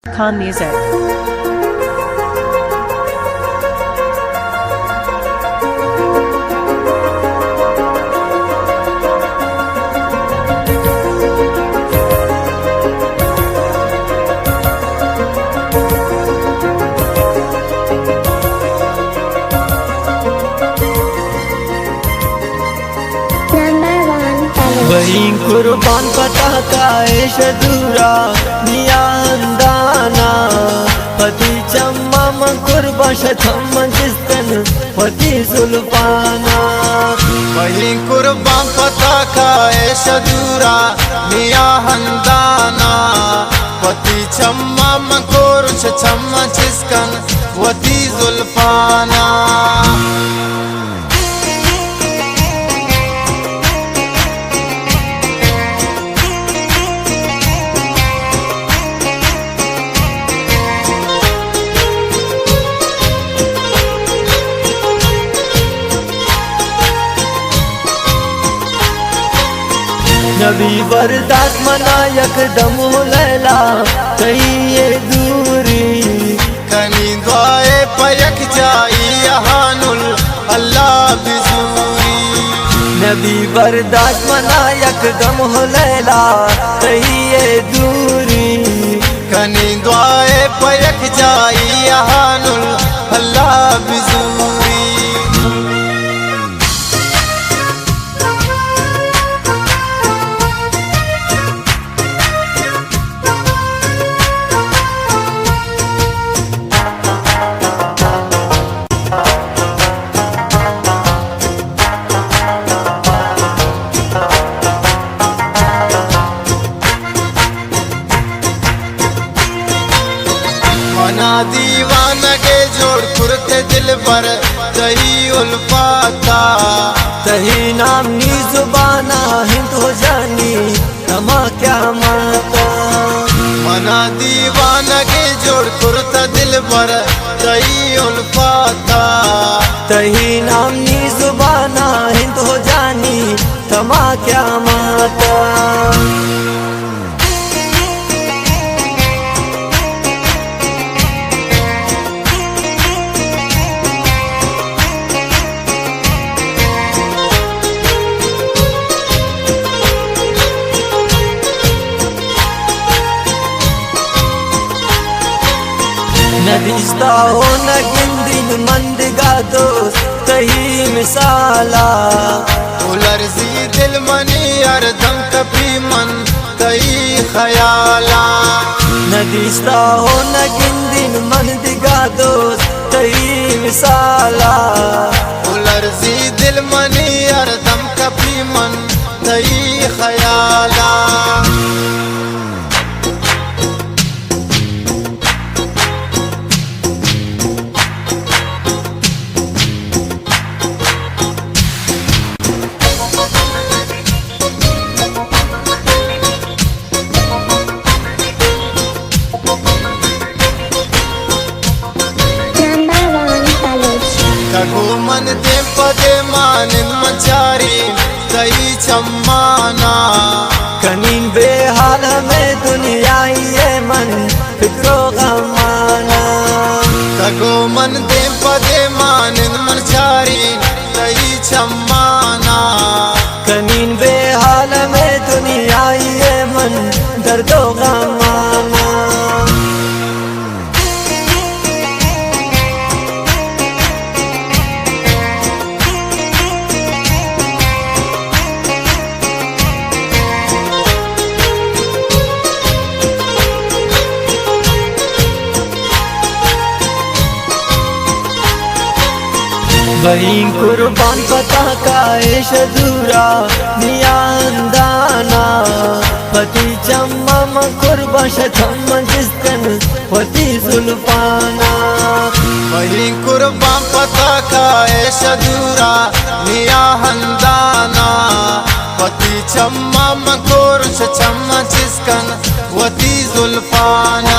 Khan Music. वही कुर्बान पता का ऐश दूरा मिया अंदाना पति चम्मा कुर्बा शथम जिस्तन पति सुल्फाना। वही कुर्बान पता का ऐश दूरा मिया अंदाना पति चम्मा कुर्श चम्मा जिस्कन वती जुल्फाना। नबी बरदात मना यकदम लैला कहीं ये दूरी कनी दुआए पयक जाई यहानुल अल्लाह बिजूरी। नबी बरदात मना यकदम लैला कहीं ये दूरी कनी दुआए पयक जाई यहानुल अल्लाह बिजूरी। मना दीवान के जोड़ कुरते दिल पर तही उल्फाता तही नाम नी जुबाना हिंद हो जानी तमा क्या माता। मना दीवान के जोड़ कुरता दिल पर तही उल्फाता तही नाम नी जुबाना हिंद हो जानी तमा क्या माता। नदिस्ता हो न गिंदिन मंदगा दोस्त तही मिसाला उलर्जी दिल मनी अर्दम कभी मन तही ख्याला। नदिस्ता हो न गिंदिन मंदगा दोस्त तही मिसाला उलर्जी दिल मनी अर्दम कभी मन तही ख्याला। तगो मन दे पदे मानिन मचारी तई चम्माना कनीन बेहाल में दुनिया ये मन फिक्रो गमाना। तगो मन दे पदे मानिन मचारी तई चम्माना कनीन बेहाल में दुनिया ये मन दर्दो गमाना। वही कुर्बान पता का ऐश दूरा मिया अंदाना पति चम्मा कुर्बा शथम जिस्तन पति जुल्फाना। वही कुर्बान पता का ऐश दूरा मिया अंदाना पति चम्मा कुर्श चम्मा जिस्कन वती जुल्फाना।